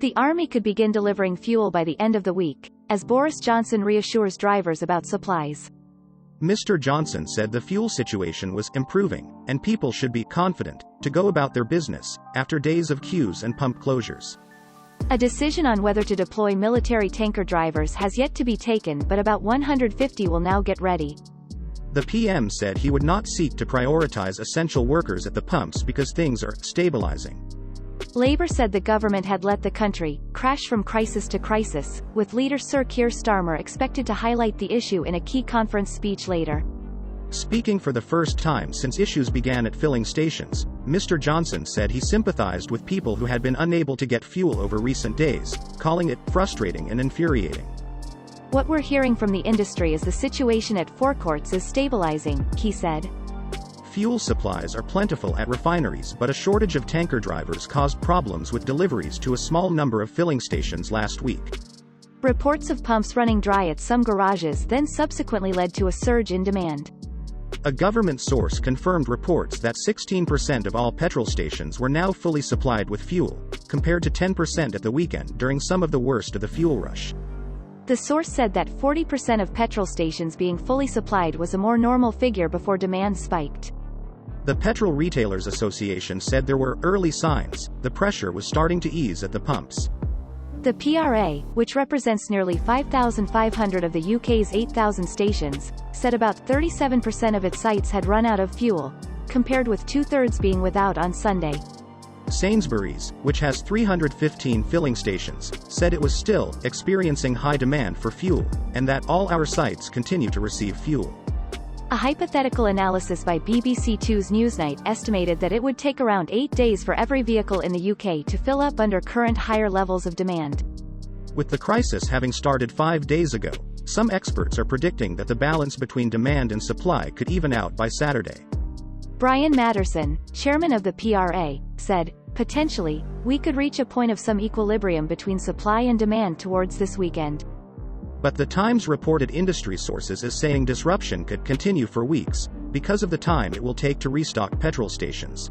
The army could begin delivering fuel by the end of the week, as Boris Johnson reassures drivers about supplies. Mr. Johnson said the fuel situation was improving, and people should be confident to go about their business after days of queues and pump closures. A decision on whether to deploy military tanker drivers has yet to be taken, but about 150 will now get ready. The PM said he would not seek to prioritize essential workers at the pumps because things are stabilizing. Labour said the government had let the country crash from crisis to crisis, with leader Sir Keir Starmer expected to highlight the issue in a key conference speech later. Speaking for the first time since issues began at filling stations, Mr. Johnson said he sympathized with people who had been unable to get fuel over recent days, calling it frustrating and infuriating. What we're hearing from the industry is the situation at forecourts is stabilizing, he said. Fuel supplies are plentiful at refineries, but a shortage of tanker drivers caused problems with deliveries to a small number of filling stations last week. Reports of pumps running dry at some garages then subsequently led to a surge in demand. A government source confirmed reports that 16% of all petrol stations were now fully supplied with fuel, compared to 10% at the weekend during some of the worst of the fuel rush. The source said that 40% of petrol stations being fully supplied was a more normal figure before demand spiked. The Petrol Retailers Association said there were early signs the pressure was starting to ease at the pumps. The PRA, which represents nearly 5,500 of the UK's 8,000 stations, said about 37% of its sites had run out of fuel, compared with two-thirds being without on Sunday. Sainsbury's, which has 315 filling stations, said it was still experiencing high demand for fuel, and that all our sites continue to receive fuel. A hypothetical analysis by BBC Two's Newsnight estimated that it would take around 8 days for every vehicle in the UK to fill up under current higher levels of demand. With the crisis having started 5 days ago, some experts are predicting that the balance between demand and supply could even out by Saturday. Brian Matterson, chairman of the PRA, said, "Potentially, we could reach a point of some equilibrium between supply and demand towards this weekend." But the Times reported industry sources as saying disruption could continue for weeks, because of the time it will take to restock petrol stations.